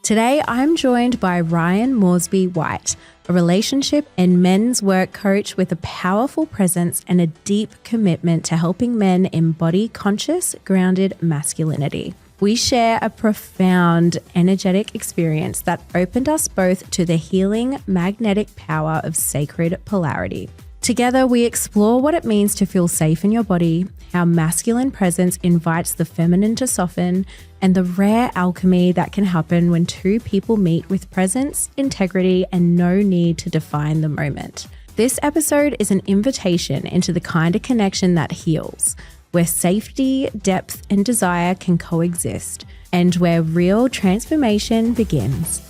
Today, I'm joined by Ryan Moresby-White, a relationship and men's work coach with a powerful presence and a deep commitment to helping men embody conscious, grounded masculinity. We share a profound energetic experience that opened us both to the healing magnetic power of sacred polarity. Together, we explore what it means to feel safe in your body, how masculine presence invites the feminine to soften, and the rare alchemy that can happen when two people meet with presence, integrity, and no need to define the moment. This episode is an invitation into the kind of connection that heals, where safety, depth, and desire can coexist, and where real transformation begins.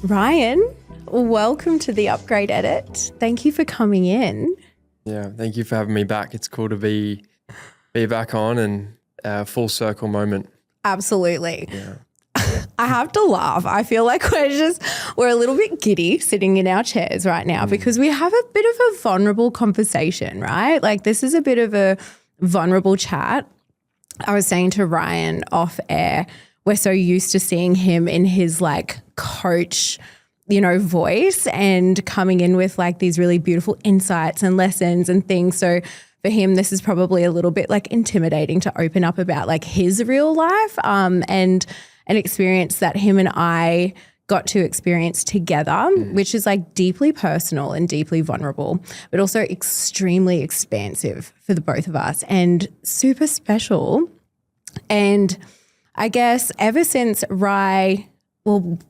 Ryan, welcome to the Upgrade Edit. Thank you for coming in. Yeah, thank you for having me back. It's cool to be back on and a full circle moment. Absolutely. Yeah. I have to laugh. I feel like we're a little bit giddy sitting in our chairs right now because we have a bit of a vulnerable conversation, right? Like this is a bit of a vulnerable chat. I was saying to Ryan off air, we're so used to seeing him in his like coach, voice and coming in with like these really beautiful insights and lessons and things. So for him, this is probably a little bit like intimidating to open up about like his real life and an experience that him and I got to experience together, which is like deeply personal and deeply vulnerable, but also extremely expansive for the both of us and super special. And I guess ever since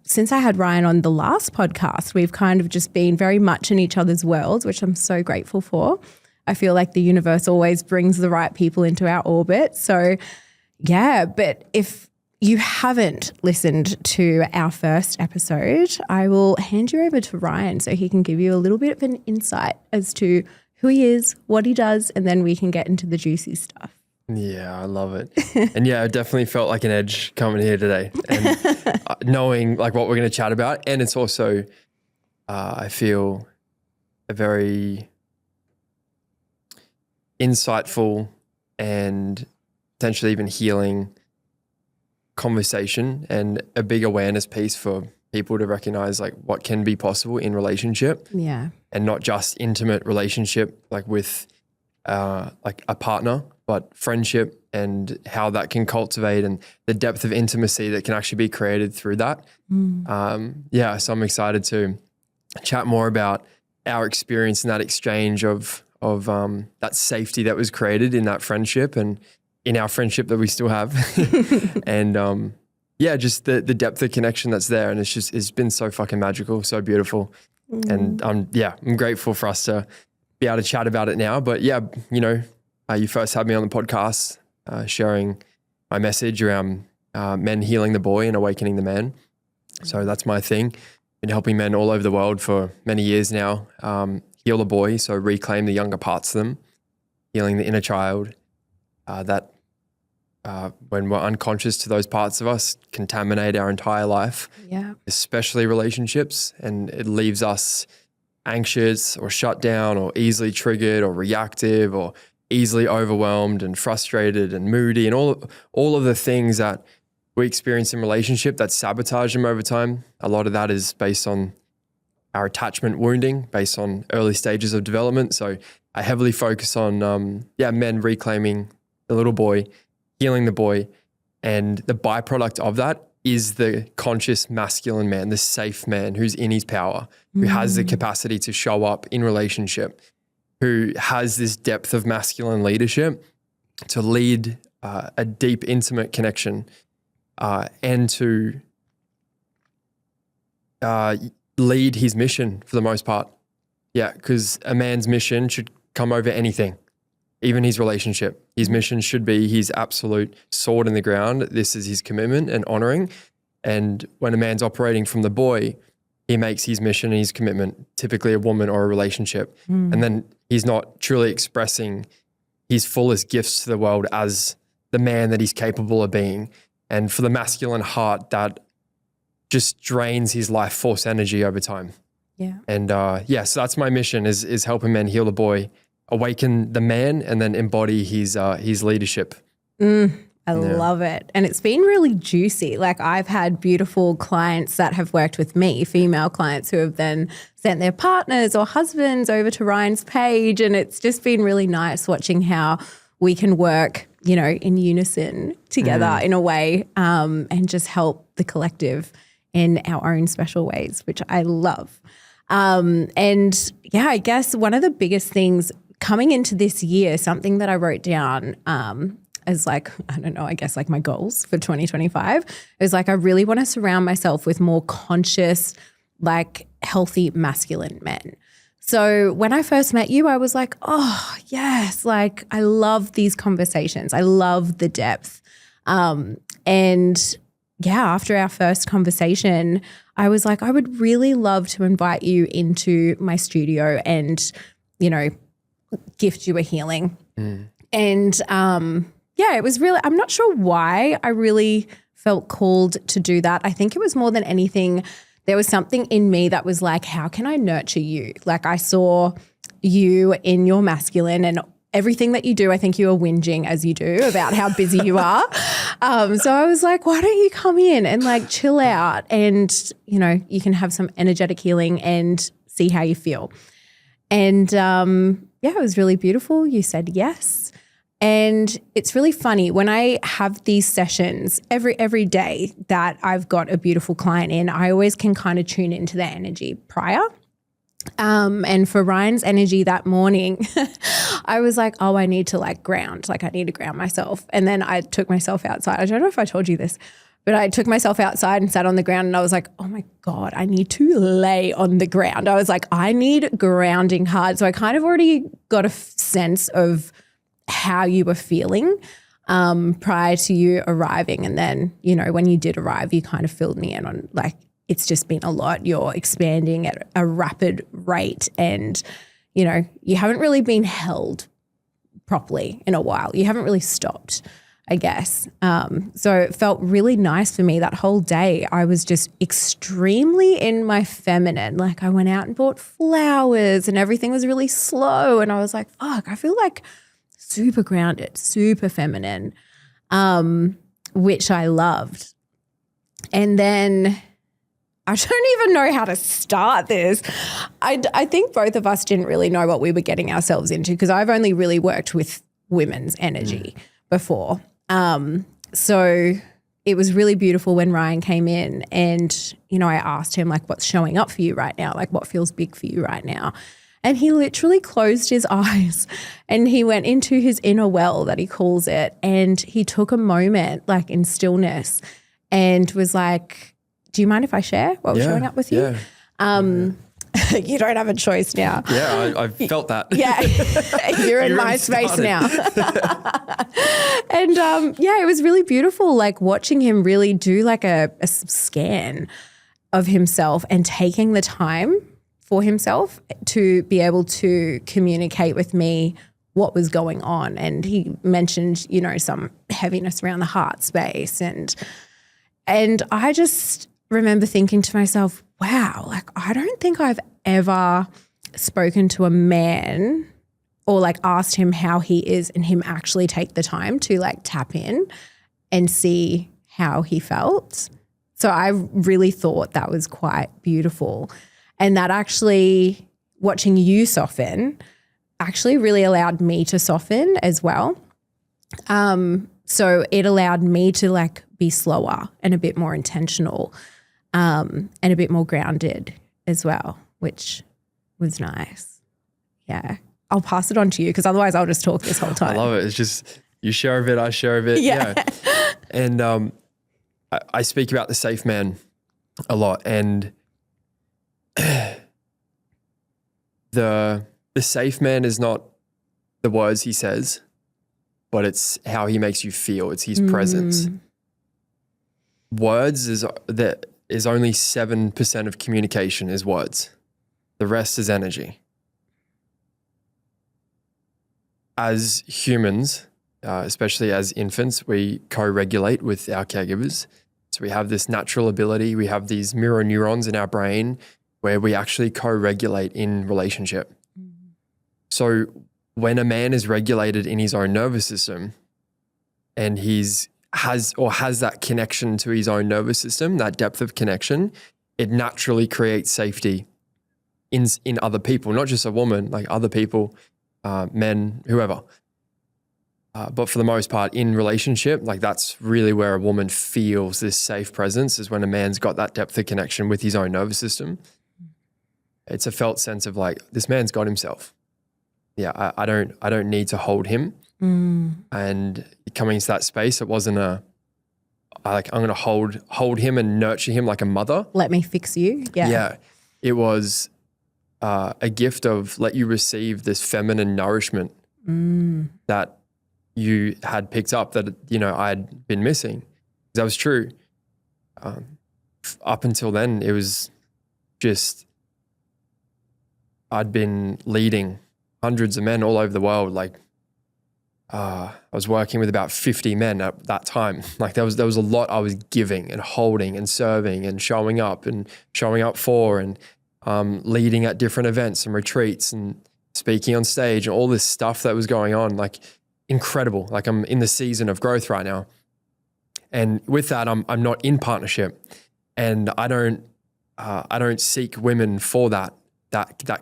since I had Ryan on the last podcast, we've kind of just been very much in each other's worlds, which I'm so grateful for. I feel like the universe always brings the right people into our orbit. So yeah, but if you haven't listened to our first episode, I will hand you over to Ryan so he can give you a little bit of an insight as to who he is, what he does, and then we can get into the juicy stuff. Yeah, I love it. And yeah, I definitely felt like an edge coming here today and knowing like what we're going to chat about. And it's also, I feel a very insightful and potentially even healing conversation and a big awareness piece for people to recognize like what can be possible in relationship. Yeah. And not just intimate relationship like with like a partner, but friendship and how that can cultivate and the depth of intimacy that can actually be created through that. So I'm excited to chat more about our experience in that exchange of that safety that was created in that friendship and in our friendship that we still have. And just the depth of connection that's there. And it's been so fucking magical, so beautiful. And I'm grateful for us to be able to chat about it now. But yeah, you first had me on the podcast sharing my message around men healing the boy and awakening the man. So that's my thing. Been helping men all over the world for many years now. Heal the boy, so reclaim the younger parts of them, healing the inner child that when we're unconscious to those parts of us, contaminate our entire life, especially relationships, and it leaves us anxious or shut down or easily triggered or reactive or easily overwhelmed and frustrated and moody and all of the things that we experience in relationship that sabotage them over time. A lot of that is based on our attachment wounding, based on early stages of development. So I heavily focus on men reclaiming the little boy, healing the boy, and the byproduct of that is the conscious masculine man, the safe man who's in his power, who has the capacity to show up in relationship, who has this depth of masculine leadership to lead a deep, intimate connection and to lead his mission for the most part. Yeah, because a man's mission should come over anything, even his relationship. His mission should be his absolute sword in the ground. This is his commitment and honoring. And when a man's operating from the boy, he makes his mission and his commitment, typically a woman or a relationship. And then he's not truly expressing his fullest gifts to the world as the man that he's capable of being. And for the masculine heart, that just drains his life force energy over time. Yeah. And so that's my mission is helping men heal the boy, awaken the man, and then embody his leadership. I love it. And it's been really juicy. Like I've had beautiful clients that have worked with me, female clients who have then sent their partners or husbands over to Ryan's page. And it's just been really nice watching how we can work, you know, in unison together in a way, and just help the collective in our own special ways, which I love. And yeah, I guess one of the biggest things coming into this year, something that I wrote down as like, I don't know, I guess like my goals for 2025 is like, I really want to surround myself with more conscious, like healthy masculine men. So when I first met you, I was like, oh yes, like I love these conversations. I love the depth. And yeah, after our first conversation, I was like, I would really love to invite you into my studio and, you know, gift you a healing. And yeah, it was really, I'm not sure why I really felt called to do that. I think it was more than anything, there was something in me that was like, how can I nurture you? Like I saw you in your masculine and everything that you do, I think you are whinging as you do about how busy you are. So I was like, why don't you come in and like chill out and, you know, you can have some energetic healing and see how you feel. And yeah, it was really beautiful. You said yes. And it's really funny when I have these sessions every day that I've got a beautiful client in, I always can kind of tune into their energy prior. And for Ryan's energy that morning, I was like, oh, I need to like ground, like I need to ground myself. And then I took myself outside. I don't know if I told you this, but I took myself outside and sat on the ground and I was like, oh my God, I need to lay on the ground. I was like, I need grounding hard. So I kind of already got a sense of how you were feeling prior to you arriving. And then, you know, when you did arrive, you kind of filled me in on like, it's just been a lot. You're expanding at a rapid rate and, you know, you haven't really been held properly in a while. You haven't really stopped, I guess. So it felt really nice for me that whole day. I was just extremely in my feminine. Like I went out and bought flowers and everything was really slow. And I was like, fuck, I feel like super grounded, super feminine, which I loved. And then I don't even know how to start this. I think both of us didn't really know what we were getting ourselves into because I've only really worked with women's energy before. So it was really beautiful when Ryan came in and, you know, I asked him like, what's showing up for you right now? Like what feels big for you right now? And he literally closed his eyes and he went into his inner well that he calls it. And he took a moment like in stillness and was like, do you mind if I share what was showing up with you? Yeah. You don't have a choice now. Yeah, I've felt that. Yeah, you're in my space now. And yeah, it was really beautiful, like watching him really do like a scan of himself and taking the time for himself to be able to communicate with me what was going on. And he mentioned, you know, some heaviness around the heart space. And I just remember thinking to myself, wow, like I don't think I've ever spoken to a man or like asked him how he is and him actually take the time to like tap in and see how he felt. So I really thought that was quite beautiful. And that actually, watching you soften, actually really allowed me to soften as well. So it allowed me to like be slower and a bit more intentional and a bit more grounded as well, which was nice. Yeah. I'll pass it on to you because otherwise I'll just talk this whole time. I love it. It's just you share a bit, I share a bit. Yeah. And I speak about the safe man a lot, and the safe man is not the words he says, but it's how he makes you feel. It's his presence. Words is only 7% of communication is words. The rest is energy. As humans, especially as infants, we co-regulate with our caregivers. So we have this natural ability. We have these mirror neurons in our brain where we actually co-regulate in relationship. So when a man is regulated in his own nervous system and he's has that connection to his own nervous system, that depth of connection, it naturally creates safety in other people, not just a woman, like other people, men, whoever. But for the most part, in relationship, like that's really where a woman feels this safe presence, is when a man's got that depth of connection with his own nervous system. It's a felt sense of like, this man's got himself. Yeah, I don't need to hold him. And coming into that space, it wasn't I'm going to hold him and nurture him like a mother. Let me fix you. Yeah. Yeah. It was a gift of let you receive this feminine nourishment that you had picked up that, I'd been missing. That was true. Up until then, it was just, I'd been leading hundreds of men all over the world. Like, I was working with about 50 men at that time. Like there was a lot I was giving and holding and serving and showing up for and leading at different events and retreats and speaking on stage and all this stuff that was going on. Like incredible. Like I'm in the season of growth right now. And with that, I'm not in partnership, and I don't seek women for that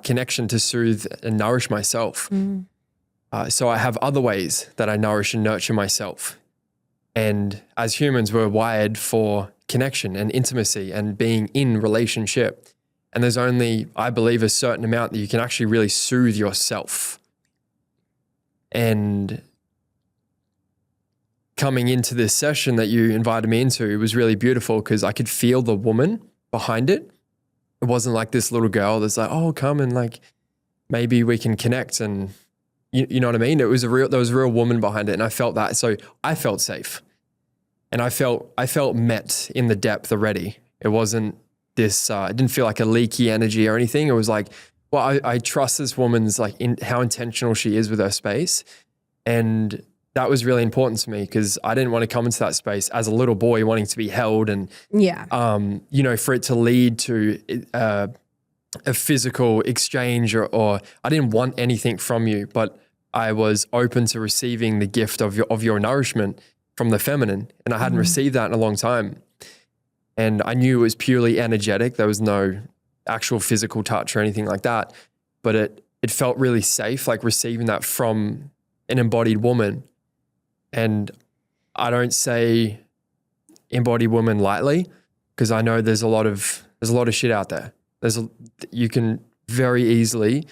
connection to soothe and nourish myself. So I have other ways that I nourish and nurture myself. And as humans, we're wired for connection and intimacy and being in relationship. And there's only, I believe, a certain amount that you can actually really soothe yourself. And coming into this session that you invited me into, it was really beautiful because I could feel the woman behind it. It wasn't like this little girl that's like, oh, come and like, maybe we can connect. And you know what I mean? There was a real woman behind it. And I felt that. So I felt safe. And I felt met in the depth already. It wasn't this, it didn't feel like a leaky energy or anything. It was like, well, I trust this woman's like in how intentional she is with her space. And that was really important to me because I didn't want to come into that space as a little boy wanting to be held and, for it to lead to a physical exchange or I didn't want anything from you, but I was open to receiving the gift of your nourishment from the feminine. And I hadn't received that in a long time. And I knew it was purely energetic. There was no actual physical touch or anything like that. But it felt really safe, like receiving that from an embodied woman. And I don't say embodied woman lightly because I know there's a lot of shit out there. You can very easily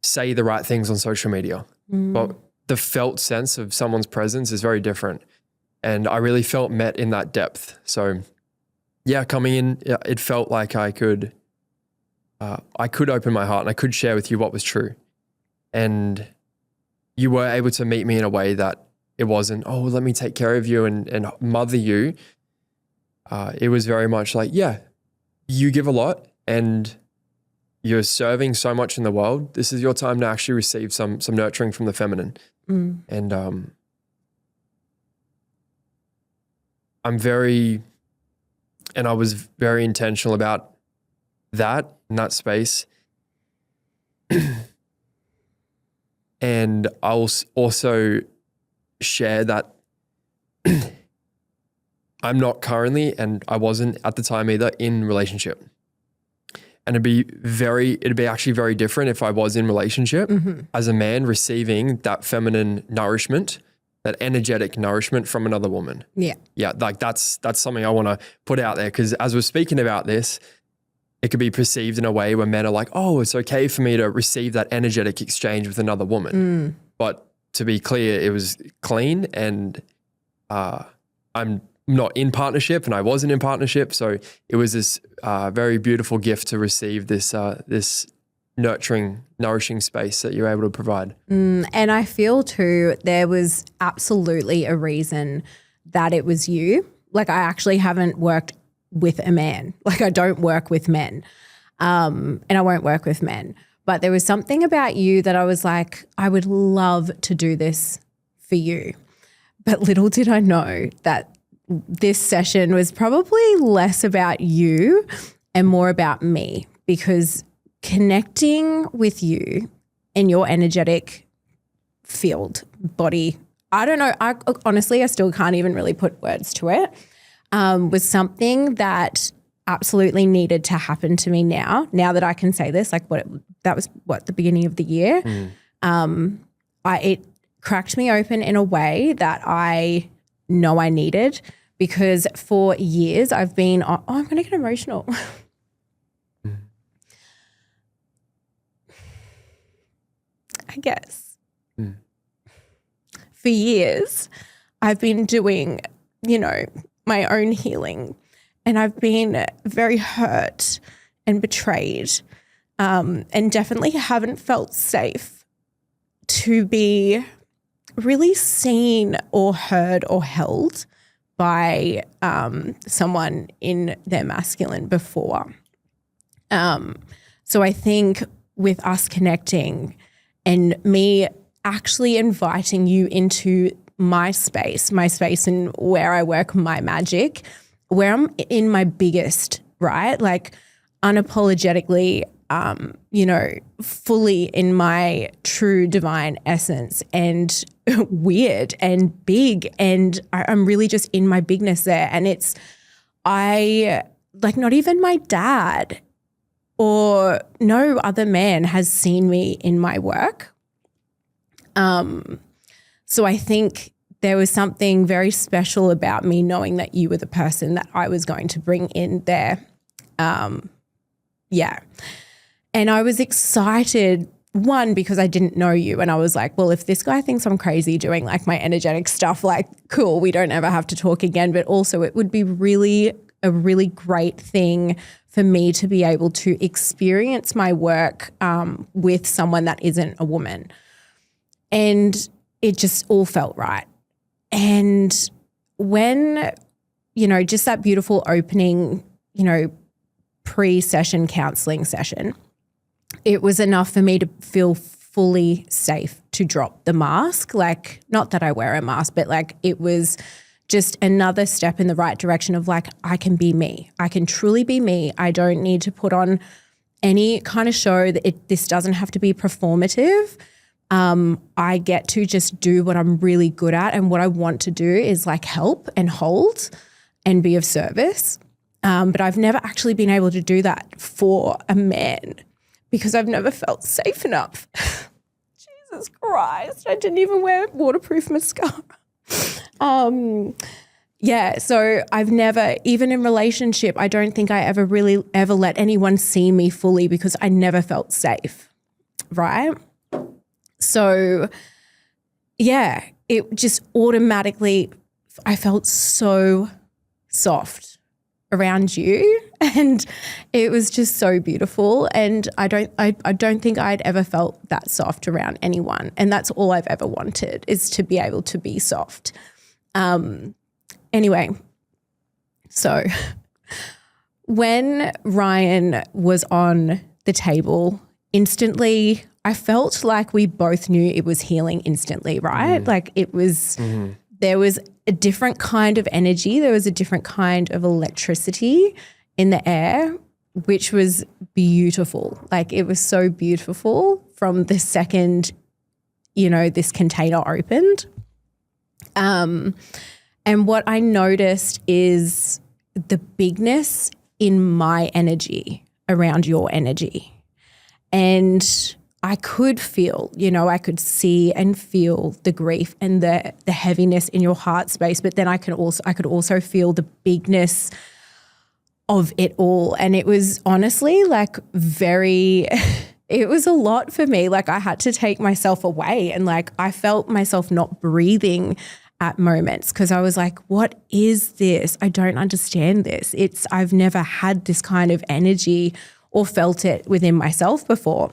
say the right things on social media, but the felt sense of someone's presence is very different. And I really felt met in that depth. So yeah, coming in, it felt like I could open my heart and I could share with you what was true. And you were able to meet me in a way that it wasn't, oh, let me take care of you and mother you. It was very much like, yeah, you give a lot and you're serving so much in the world. This is your time to actually receive some nurturing from the feminine. And I was very intentional about that in that space. And I'll also share that I'm not currently, and I wasn't at the time either, in relationship. And it'd be actually very different if I was in relationship as a man receiving that feminine nourishment, that energetic nourishment from another woman. Yeah. Yeah. Like that's something I want to put out there because as we're speaking about this, it could be perceived in a way where men are like, oh, it's okay for me to receive that energetic exchange with another woman. But to be clear, it was clean and I'm not in partnership and I wasn't in partnership. So it was this very beautiful gift to receive this nurturing, nourishing space that you're able to provide. And I feel too, there was absolutely a reason that it was you. Like I actually haven't worked with a man. Like I don't work with men and I won't work with men. But there was something about you that I was like, I would love to do this for you. But little did I know that this session was probably less about you and more about me, because connecting with you in your energetic field, body, I don't know. Honestly, I still can't even really put words to it. Was something that absolutely needed to happen to me now that I can say this, like that was the beginning of the year. It cracked me open in a way that I know I needed, because for years I've been, I'm going to get emotional. I guess. For years I've been doing, my own healing, and I've been very hurt and betrayed, and definitely haven't felt safe to be really seen or heard or held by someone in their masculine before. So I think with us connecting and me actually inviting you into my space and where I work my magic, where I'm in my biggest, right? Like unapologetically, fully in my true divine essence, and weird and big. And I'm really just in my bigness there. And not even my dad or no other man has seen me in my work. So I think there was something very special about me knowing that you were the person that I was going to bring in there. And I was excited, one, because I didn't know you, and I was like, well, if this guy thinks I'm crazy doing like my energetic stuff, like cool, we don't ever have to talk again. But also it would be a really great thing for me to be able to experience my work with someone that isn't a woman. And it just all felt right. And when, just that beautiful opening, pre-session counseling session, it was enough for me to feel fully safe to drop the mask. Like, not that I wear a mask, but like it was just another step in the right direction of like, I can be me. I can truly be me. I don't need to put on any kind of show. This doesn't have to be performative. I get to just do what I'm really good at, and what I want to do is like help and hold and be of service. But I've never actually been able to do that for a man because I've never felt safe enough. Jesus Christ, I didn't even wear waterproof mascara. So I've never, even in relationship, I don't think I ever let anyone see me fully because I never felt safe, right? So, it just automatically, I felt so soft around you, and it was just so beautiful. And I don't think I'd ever felt that soft around anyone. And that's all I've ever wanted, is to be able to be soft. Anyway, so when Ryan was on the table, instantly I felt like we both knew it was healing instantly, right? Like it was, there was a different kind of energy. There was a different kind of electricity in the air, which was beautiful. Like it was so beautiful from the second, this container opened. And what I noticed is the bigness in my energy around your energy. And I could feel, I could see and feel the grief and the heaviness in your heart space, but then I could also feel the bigness of it all. And it was honestly like it was a lot for me. Like I had to take myself away, and like I felt myself not breathing at moments because I was like, what is this? I don't understand this. I've never had this kind of energy or felt it within myself before.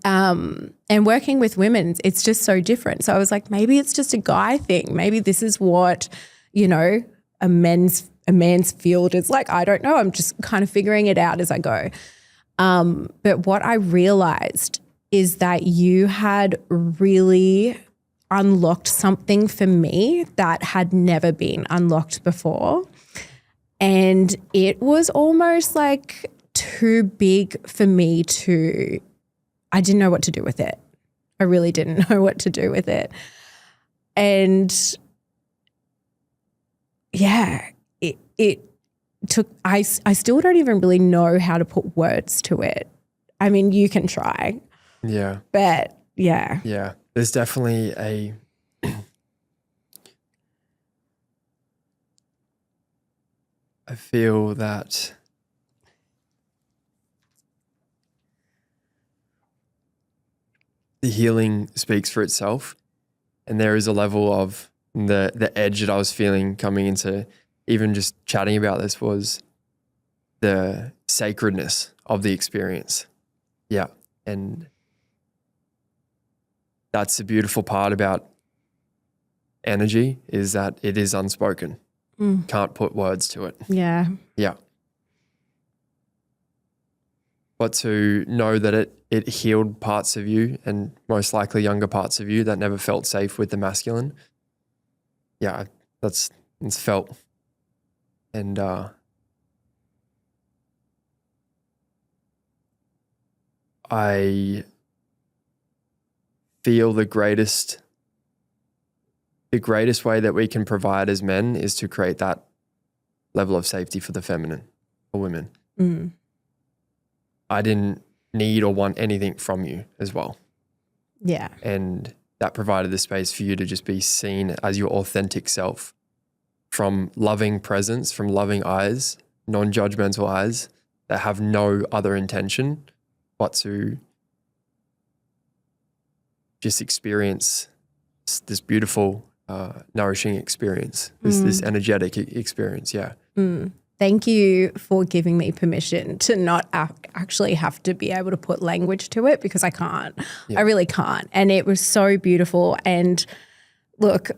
And working with women, it's just so different. So I was like, maybe it's just a guy thing. Maybe this is what, a man's field is like. I don't know. I'm just kind of figuring it out as I go. But what I realized is that you had really unlocked something for me that had never been unlocked before. And it was almost like too big for me I didn't know what to do with it. I really didn't know what to do with it. And yeah, it took, I still don't even really know how to put words to it. I mean, you can try. Yeah. But yeah. Yeah. There's definitely I feel that the healing speaks for itself. And there is a level of the edge that I was feeling coming into even just chatting about this was the sacredness of the experience. Yeah. And that's the beautiful part about energy is that it is unspoken. Can't put words to it. Yeah. Yeah. But to know that it healed parts of you and most likely younger parts of you that never felt safe with the masculine. Yeah, it's felt. And I feel the greatest way that we can provide as men is to create that level of safety for the feminine, for women. I didn't need or want anything from you as well. Yeah. And that provided the space for you to just be seen as your authentic self from loving presence, from loving eyes, non-judgmental eyes that have no other intention but to just experience this beautiful, nourishing experience, this energetic experience. Yeah. Thank you for giving me permission to not actually have to be able to put language to it because I can't. Yeah. I really can't. And it was so beautiful. And look,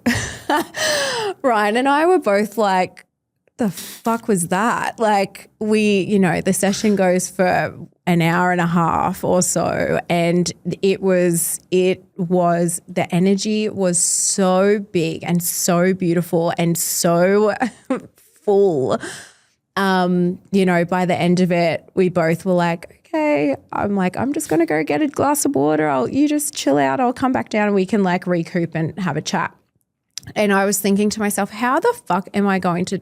Ryan and I were both like, the fuck was that? Like the session goes for an hour and a half or so. And the energy was so big and so beautiful and so full. By the end of it, we both were like, okay, I'm just going to go get a glass of water. You just chill out. I'll come back down and we can like recoup and have a chat. And I was thinking to myself, how the fuck am I going to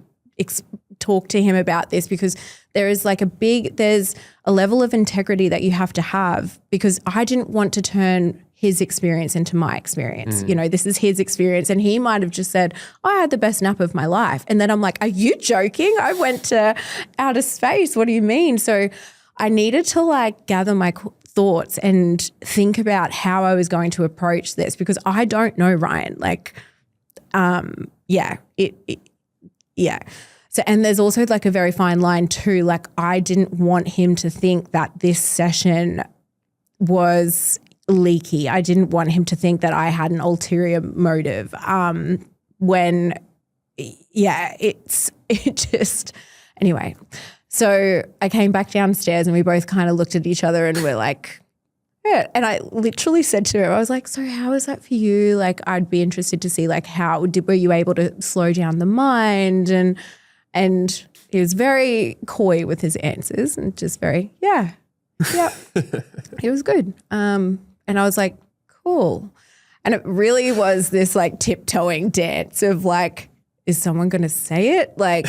talk to him about this? Because there's a level of integrity that you have to have because I didn't want to turn his experience into my experience. This is his experience. And he might have just said, I had the best nap of my life. And then I'm like, are you joking? I went to outer space. What do you mean? So I needed to like gather my thoughts and think about how I was going to approach this because I don't know Ryan. Yeah. So, and there's also like a very fine line too. Like I didn't want him to think that this session was leaky. I didn't want him to think that I had an ulterior motive. Anyway. So I came back downstairs and we both kind of looked at each other and we're like, yeah. And I literally said to him, I was like, so how is that for you? Like, I'd be interested to see like were you able to slow down the mind? And he was very coy with his answers and just very, yeah. It was good. And I was like, cool. And it really was this like tiptoeing dance of like, is someone going to say it? Like,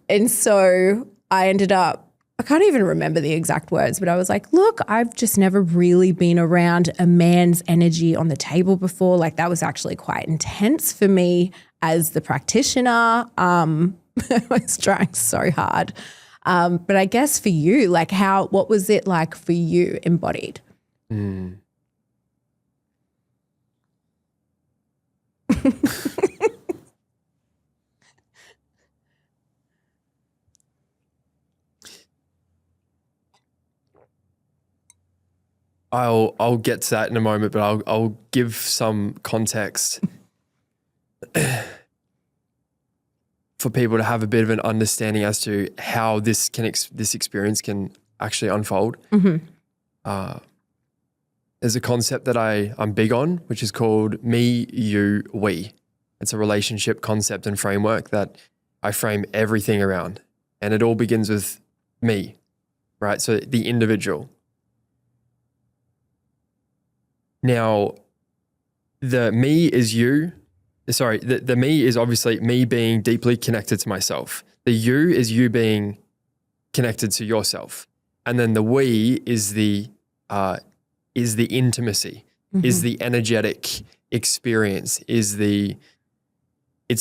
and so I ended up, I can't even remember the exact words, but I was like, look, I've just never really been around a man's energy on the table before. Like that was actually quite intense for me as the practitioner. I was trying so hard. But I guess for you, like what was it like for you embodied? I'll get to that in a moment, but I'll give some context for people to have a bit of an understanding as to how this experience can actually unfold. There's a concept that I'm big on, which is called me, you, we. It's a relationship concept and framework that I frame everything around. And it all begins with me, right? So the individual. Now, the me is you. Sorry, the me is obviously me being deeply connected to myself. The you is you being connected to yourself. And then the we is the intimacy, is the energetic experience, it's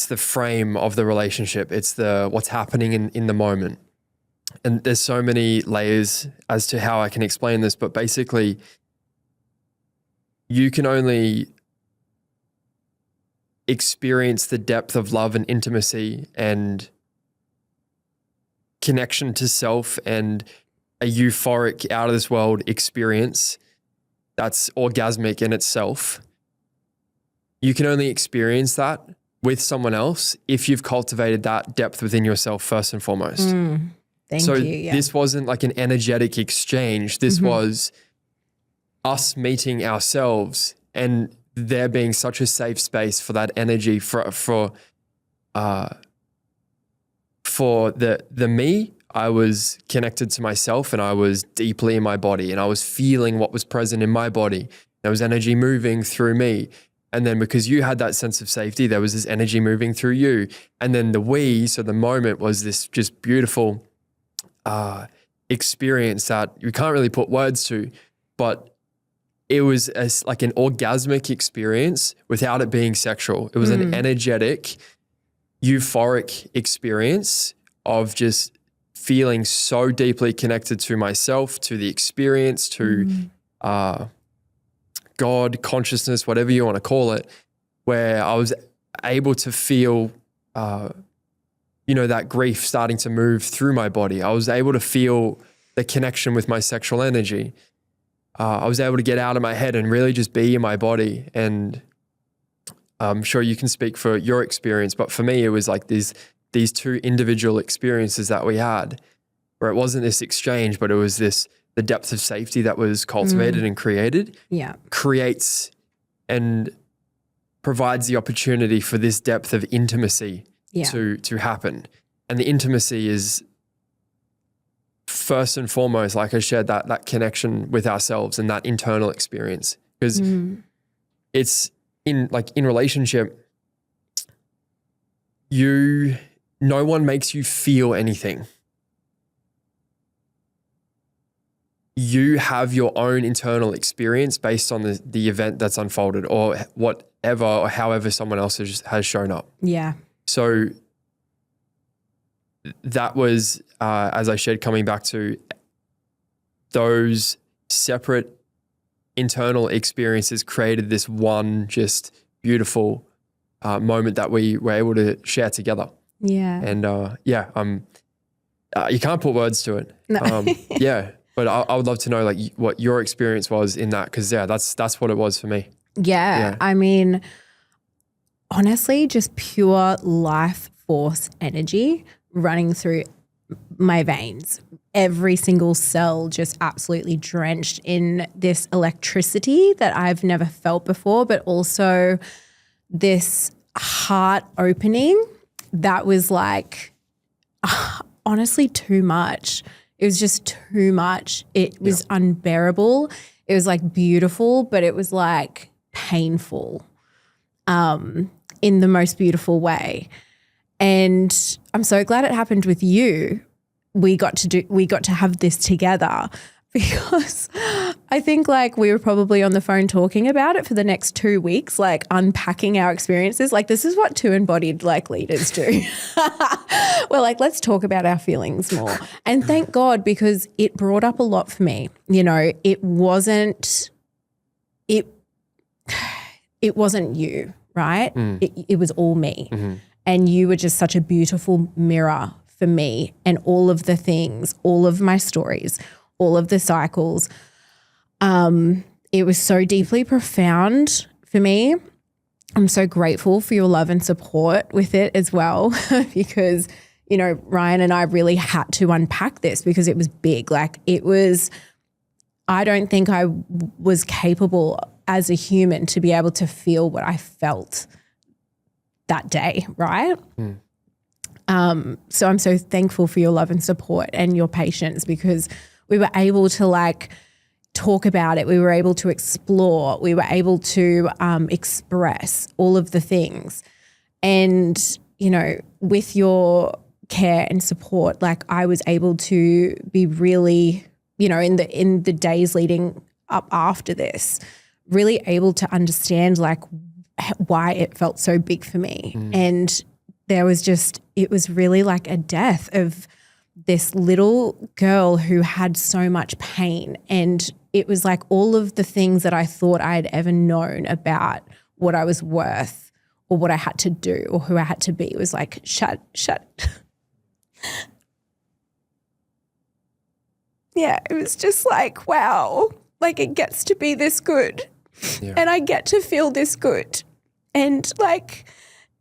the frame of the relationship. It's what's happening in the moment. And there's so many layers as to how I can explain this, but basically you can only experience the depth of love and intimacy and connection to self and a euphoric out of this world experience that's orgasmic in itself. You can only experience that with someone else if you've cultivated that depth within yourself first and foremost. Thank you. Yeah. This wasn't like an energetic exchange. This was us meeting ourselves and there being such a safe space for that energy for the me. I was connected to myself and I was deeply in my body and I was feeling what was present in my body. There was energy moving through me. And then because you had that sense of safety, there was this energy moving through you. And then the we, so the moment was this just beautiful experience that you can't really put words to, but it was like an orgasmic experience without it being sexual. It was an energetic, euphoric experience of just feeling so deeply connected to myself, to the experience, to God, consciousness, whatever you want to call it, where I was able to feel, that grief starting to move through my body. I was able to feel the connection with my sexual energy. I was able to get out of my head and really just be in my body. And I'm sure you can speak for your experience, but for me, it was like these two individual experiences that we had, where it wasn't this exchange, but it was the depth of safety that was cultivated and created, creates and provides the opportunity for this depth of intimacy to happen. And the intimacy is first and foremost, like I shared, that connection with ourselves and that internal experience. Because it's in relationship, no one makes you feel anything. You have your own internal experience based on the event that's unfolded or whatever or however someone else has shown up. Yeah. So that was, as I shared, coming back to those separate internal experiences created this one just beautiful moment that we were able to share together. Yeah. And you can't put words to it. No. But I would love to know what your experience was in that, because that's what it was for me. Yeah. I mean, honestly, just pure life force energy running through my veins. Every single cell just absolutely drenched in this electricity that I've never felt before, but also this heart opening that was like, honestly, too much. It was just too much. It was unbearable. It was like beautiful, but it was like painful in the most beautiful way. And I'm so glad it happened with you. We got to have this together, because I think we were probably on the phone talking about it for the next 2 weeks, unpacking our experiences. This is what two embodied leaders do. We're let's talk about our feelings more. And thank God, because it brought up a lot for me. It wasn't you, right? It was all me. Mm-hmm. And you were just such a beautiful mirror for me and all of the things, all of my stories, all of the cycles. It was so deeply profound for me. I'm so grateful for your love and support with it as well, because, Ryan and I really had to unpack this because it was big. I don't think I was capable as a human to be able to feel what I felt that day, right? So I'm so thankful for your love and support and your patience, because we were able to talk about it. We were able to explore. We were able to express all of the things. And, you know, with your care and support, like I was able to be really, you know, in the days leading up after this, really able to understand like why it felt so big for me. And there was it was really like a death of this little girl who had so much pain. And it was like all of the things that I thought I had ever known about what I was worth or what I had to do or who I had to be. It was like, shut. Yeah, it was just like, wow, like it gets to be this good. Yeah. And I get to feel this good. And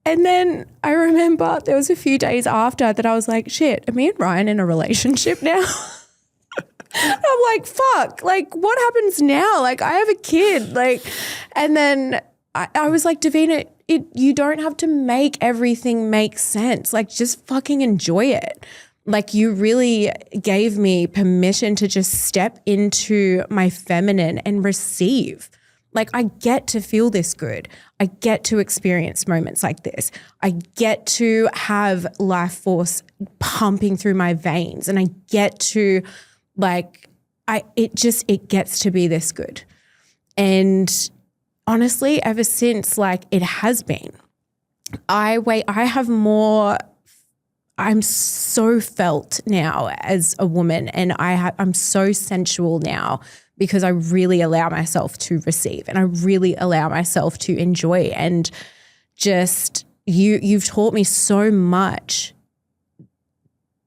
then I remember there was a few days after that I was like, shit, are me and Ryan in a relationship now? I'm like, fuck, like what happens now? Like I have a kid, like, and then I was like, Davina, you don't have to make everything make sense. Like just fucking enjoy it. Like you really gave me permission to just step into my feminine and receive. Like I get to feel this good. I get to experience moments like this. I get to have life force pumping through my veins, and I get to it gets to be this good. And honestly, ever since, like it has been, I'm so felt now as a woman, and I'm so sensual now because I really allow myself to receive and I really allow myself to enjoy. And just you've taught me so much.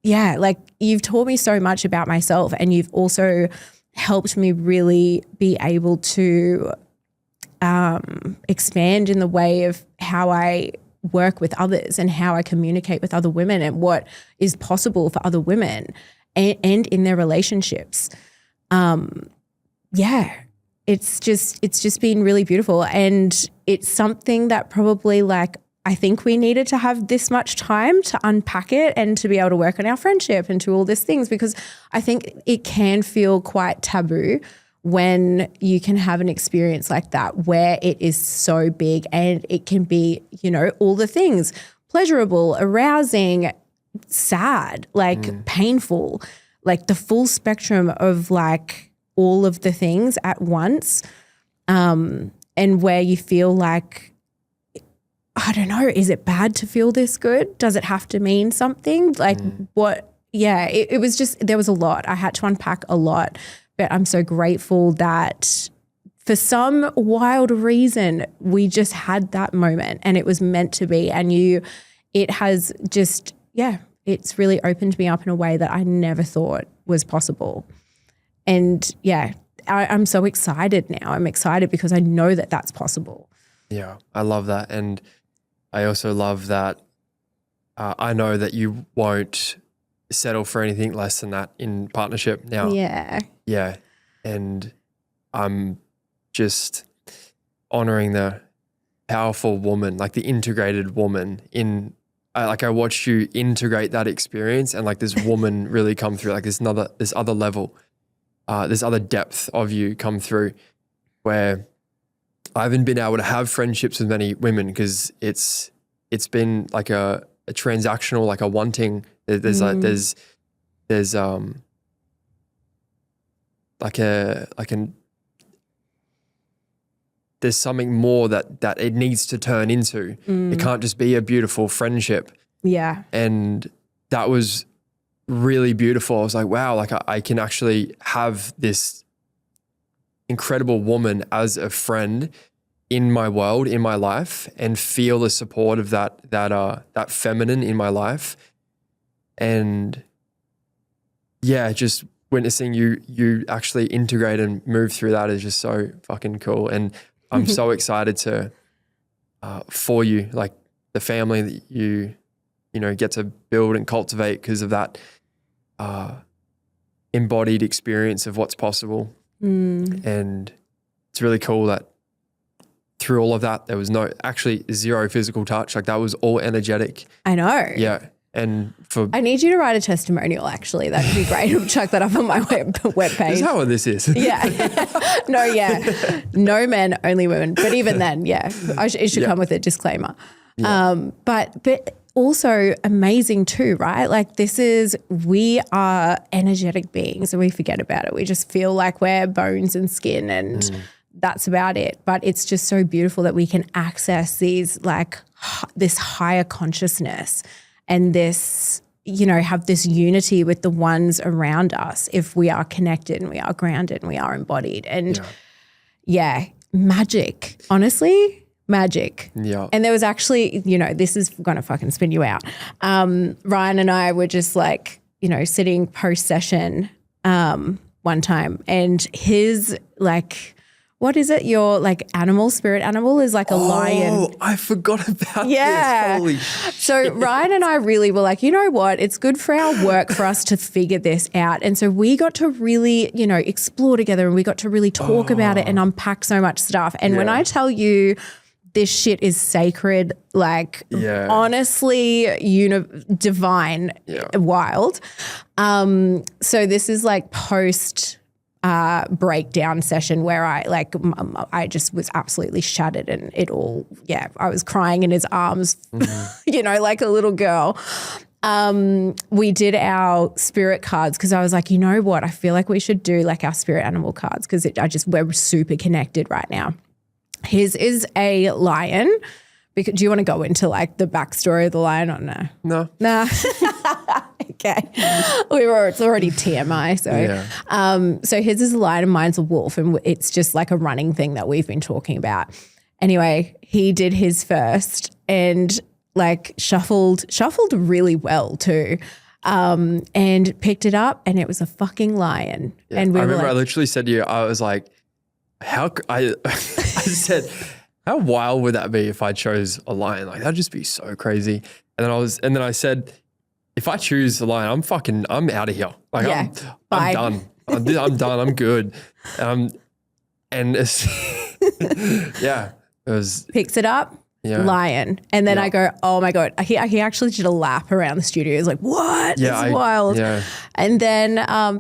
Yeah, like you've taught me so much about myself, and you've also helped me really be able to expand in the way of how I work with others and how I communicate with other women and what is possible for other women and in their relationships. Yeah, it's just been really beautiful, and it's something that probably like I think we needed to have this much time to unpack it and to be able to work on our friendship and do all these things, because I think it can feel quite taboo when you can have an experience like that where it is so big and it can be, you know, all the things, pleasurable, arousing, sad, like painful, like the full spectrum of like all of the things at once, and where you feel like, I don't know, is it bad to feel this good? Does it have to mean something? Like what? Yeah, it was just, there was a lot. I had to unpack a lot, but I'm so grateful that for some wild reason, we just had that moment and it was meant to be. And it has just, yeah, it's really opened me up in a way that I never thought was possible. And yeah, I'm so excited now. I'm excited because I know that that's possible. Yeah, I love that. And I also love that I know that you won't settle for anything less than that in partnership now. Yeah. Yeah. And I'm just honoring the powerful woman, like the integrated woman I watched you integrate that experience and like this woman really come through, like this other level, this other depth of you come through, where I haven't been able to have friendships with many women because it's been like a transactional, like a wanting. There's something more that it needs to turn into. It can't just be a beautiful friendship. Yeah. And that was really beautiful. I was like, wow, like I can actually have this incredible woman as a friend in my world, in my life, and feel the support of that feminine in my life. And yeah, just witnessing you actually integrate and move through that is just so fucking cool. And I'm so excited to for you, like the family that you get to build and cultivate because of that embodied experience of what's possible. And it's really cool that through all of that, there was actually zero physical touch. Like that was all energetic. I know. Yeah. And for I need you to write a testimonial, actually. That'd be great. I'll chuck that up on my webpage. is that what this is? Yeah. No, yeah. No men, only women. But even then, yeah, it should come with a disclaimer. Yeah. But also amazing too, right? Like we are energetic beings and we forget about it. We just feel like we're bones and skin and that's about it. But it's just so beautiful that we can access these this higher consciousness and this, have this unity with the ones around us if we are connected and we are grounded and we are embodied. And magic, honestly, magic. Yeah. And there was actually, this is going to fucking spin you out. Ryan and I were just sitting post-session one time and his what is it? Your spirit animal is like a lion. Oh, I forgot about yeah. this. Holy shit. So Ryan and I really were like, you know what? It's good for our work for us to figure this out. And so we got to really, explore together and we got to really talk about it and unpack so much stuff. And when I tell you this shit is sacred, honestly, divine, wild. So this is post breakdown session where I just was absolutely shattered and it all, I was crying in his arms, like a little girl. We did our spirit cards because I was like, you know what? I feel like we should do our spirit animal cards because we're super connected right now. His is a lion. Do you want to go into the backstory of the lion or no? No. Nah. Okay. It's already TMI. So, so his is a lion and mine's a wolf, and it's just a running thing that we've been talking about. Anyway, he did his first and shuffled really well too, and picked it up, and it was a fucking lion. Yeah. And I remember I literally said to you, I was like, I said, how wild would that be if I chose a lion? That'd just be so crazy. And then I said, if I choose the lion, I'm out of here. I'm done. I'm done. I'm good. And it's, it was. Picks it up. Yeah. Lion. And then I go, oh my God. He actually did a lap around the studio. He was like, what? Yeah, it's wild. Yeah. And then,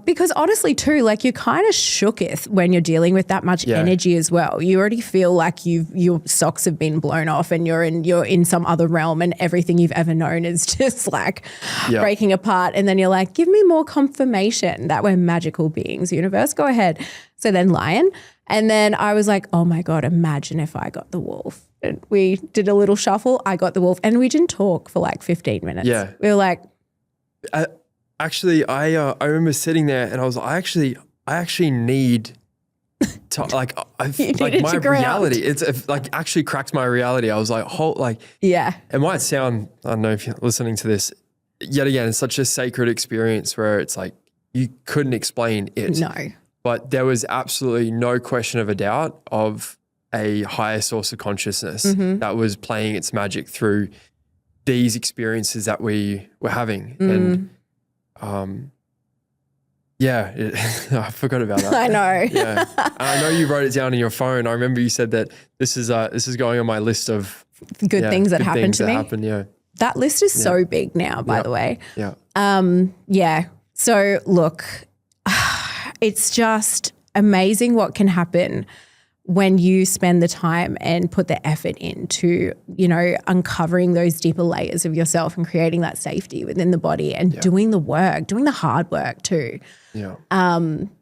because honestly too, you're kind of shooketh when you're dealing with that much energy as well. You already feel like your socks have been blown off and you're in some other realm and everything you've ever known is just breaking apart. And then you're like, give me more confirmation that we're magical beings, universe, go ahead. So then lion. And then I was like, oh my God, imagine if I got the wolf. And we did a little shuffle. I got the wolf and we didn't talk for 15 minutes. Yeah. We were like. I remember sitting there and I was I actually need to my reality. It's actually cracked my reality. I was like, it might sound, I don't know if you're listening to this, yet again, it's such a sacred experience where it's you couldn't explain it. No. But there was absolutely no question of a doubt of a higher source of consciousness that was playing its magic through these experiences that we were having. And I forgot about that. I know. Yeah. I know you wrote it down in your phone. I remember you said that this is going on my list of good things that happened to me. Yeah. That list is so big now, by the way. Yeah. So look, it's just amazing what can happen when you spend the time and put the effort into, uncovering those deeper layers of yourself and creating that safety within the body and doing the work, doing the hard work too. Yeah.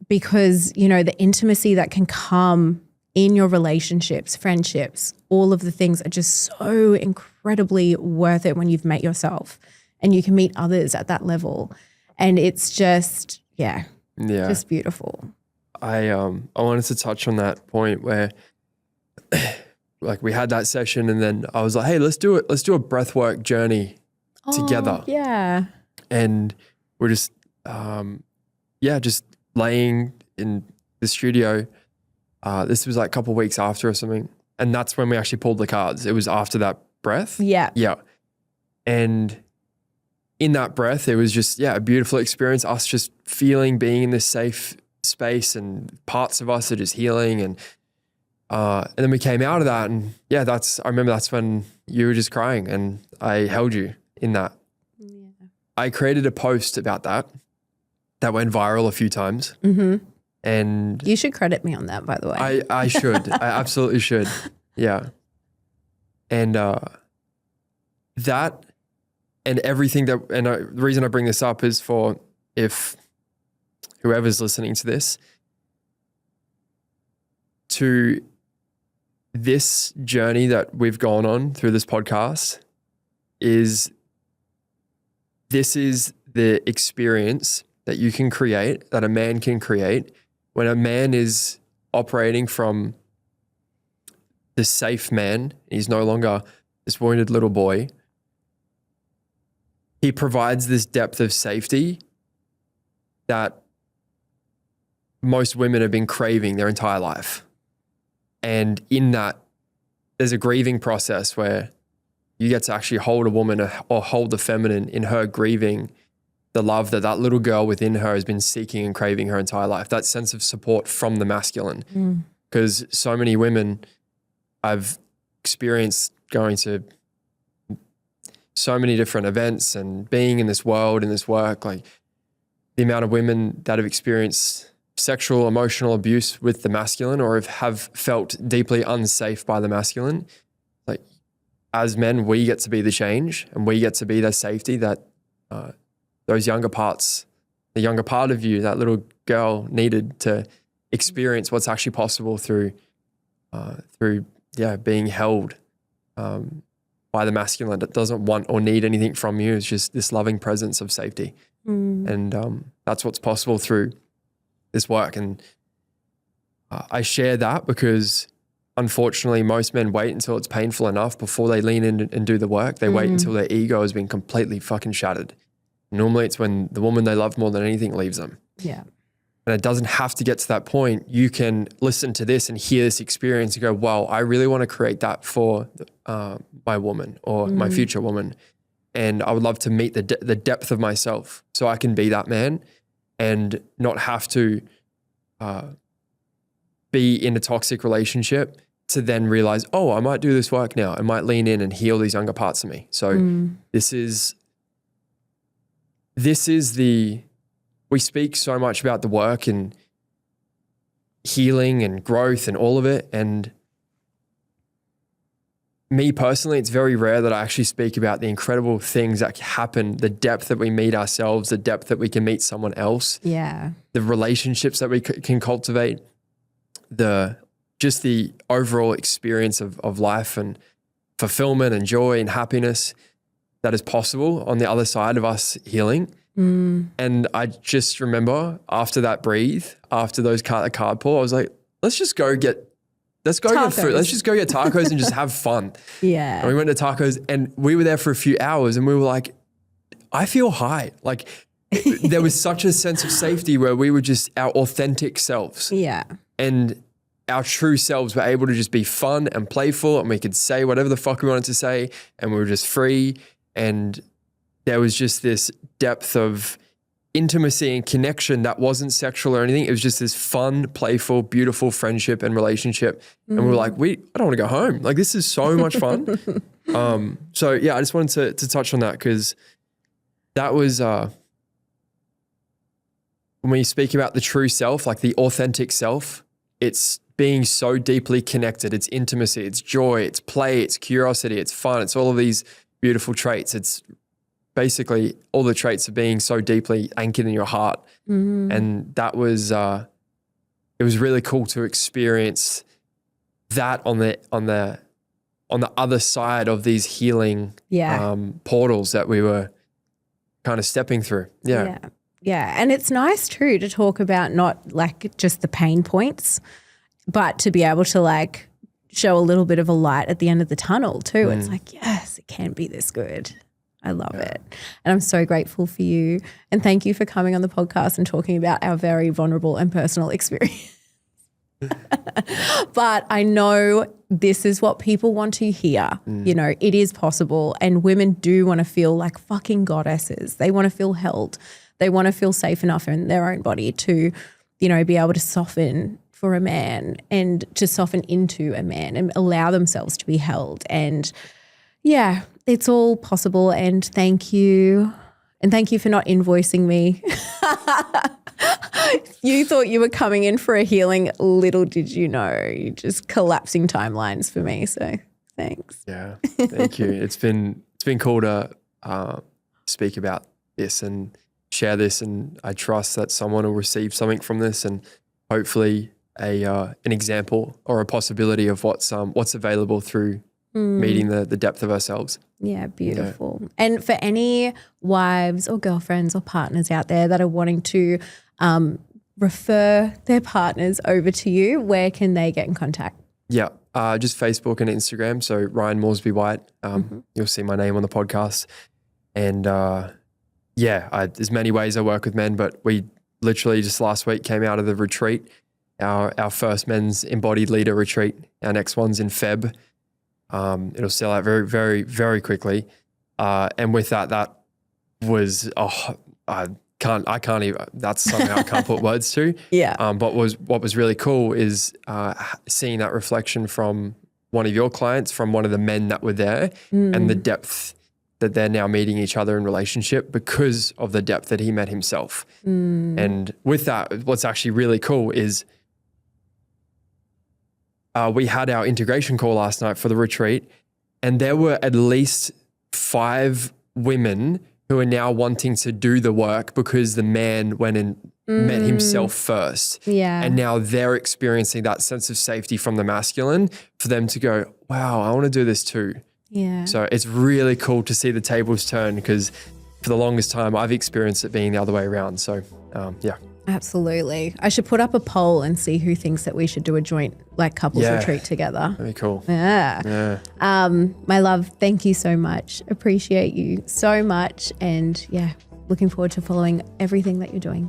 Because, the intimacy that can come in your relationships, friendships, all of the things are just so incredibly worth it when you've met yourself and you can meet others at that level. And it's just, just beautiful. I wanted to touch on that point where we had that session and then I was like, hey, let's do a breathwork journey together. Yeah. And we're just just laying in the studio. This was a couple of weeks after or something. And that's when we actually pulled the cards. It was after that breath. Yeah. Yeah. And in that breath, it was just, a beautiful experience. Us just being in this safe space and parts of us are just healing. And then we came out of that and I remember that's when you were just crying and I held you in that. I created a post about that went viral a few times. Mm-hmm. And you should credit me on that, by the way. I should. I absolutely should. Yeah. And that and everything that, and the reason I bring this up is for if whoever's listening to this, to this journey that we've gone on through this podcast this is the experience that you can create, that a man can create when a man is operating from the safe man. He's no longer this wounded little boy. He provides this depth of safety that most women have been craving their entire life. And in that, there's a grieving process where you get to actually hold a woman or hold the feminine in her grieving the love that little girl within her has been seeking and craving her entire life, that sense of support from the masculine. Because so many women I've experienced going to so many different events and being in this world, in this work, like the amount of women that have experienced sexual, emotional abuse with the masculine or have felt deeply unsafe by the masculine. Like as men, we get to be the change and we get to be the safety that those younger parts, the younger part of you, that little girl needed to experience what's actually possible through being held by the masculine that doesn't want or need anything from you. It's just this loving presence of safety. And that's what's possible through this work. And I share that because unfortunately most men wait until it's painful enough before they lean in and do the work. They wait until their ego has been completely fucking shattered. Normally it's when the woman they love more than anything leaves them. Yeah. And it doesn't have to get to that point. You can listen to this and hear this experience and go, wow, I really want to create that for my woman or my future woman. And I would love to meet the depth of myself so I can be that man and not have to be in a toxic relationship to then realize, oh, I might do this work now. I might lean in and heal these younger parts of me. So we speak so much about the work and healing and growth and all of it. And me personally, it's very rare that I actually speak about the incredible things that happen, the depth that we meet ourselves, the depth that we can meet someone else. Yeah. The relationships that we can cultivate, just the overall experience of life and fulfillment and joy and happiness that is possible on the other side of us healing. And I just remember after that breathe, after those card pull, I was like, let's go get food. Let's just go get tacos and just have fun. Yeah. And we went to tacos and we were there for a few hours and we were like, I feel high. Like there was such a sense of safety where we were just our authentic selves. Yeah. And our true selves were able to just be fun and playful and we could say whatever the fuck we wanted to say and we were just free. And there was just this depth of intimacy and connection that wasn't sexual or anything. It was just this fun, playful, beautiful friendship and relationship. And we were like, I don't want to go home. Like this is so much fun. So yeah, I just wanted to touch on that because that was when we speak about the true self, like the authentic self, it's being so deeply connected. It's intimacy, it's joy, it's play, it's curiosity, it's fun. It's all of these beautiful traits. It's basically all the traits of being so deeply anchored in your heart. And that was, it was really cool to experience that on the other side of these healing portals that we were kind of stepping through. Yeah. And it's nice too to talk about not like just the pain points, but to be able to like show a little bit of a light at the end of the tunnel too. It's like, yes, it can be this good. I love it. And I'm so grateful for you. And thank you for coming on the podcast and talking about our very vulnerable and personal experience. But I know this is what people want to hear. You know, it is possible. And women do want to feel like fucking goddesses. They want to feel held. They want to feel safe enough in their own body to, you know, be able to soften for a man and to soften into a man and allow themselves to be held. And yeah, it's all possible. And thank you And thank you for not invoicing me. You thought you were coming in for a healing. Little did you know, you're just collapsing timelines for me. So thanks. Yeah, thank you. It's been cool to speak about this and share this, and I trust that someone will receive something from this, and hopefully an example or a possibility of what's available through meeting the depth of ourselves. Yeah, beautiful. Yeah. And for any wives or girlfriends or partners out there that are wanting to refer their partners over to you, where can they get in contact? Yeah, just Facebook and Instagram. So Ryan Moresby-White, you'll see my name on the podcast. And there's many ways I work with men, but we literally just last week came out of the retreat, our first men's embodied leader retreat. Our next one's in Feb. It'll sell out very, very, very quickly. And with that was, I can't even, that's something I can't put words to. Yeah. But what was really cool is seeing that reflection from one of your clients, from one of the men that were there, and the depth that they're now meeting each other in relationship because of the depth that he met himself. And with that, what's actually really cool is we had our integration call last night for the retreat, and there were at least 5 women who are now wanting to do the work because the man went and met himself first. Yeah. And now they're experiencing that sense of safety from the masculine for them to go, wow, I want to do this too. Yeah. So it's really cool to see the tables turn, because for the longest time I've experienced it being the other way around. So yeah. Absolutely. I should put up a poll and see who thinks that we should do a joint couples retreat together. That'd be cool. Yeah. My love, thank you so much. Appreciate you so much. And looking forward to following everything that you're doing.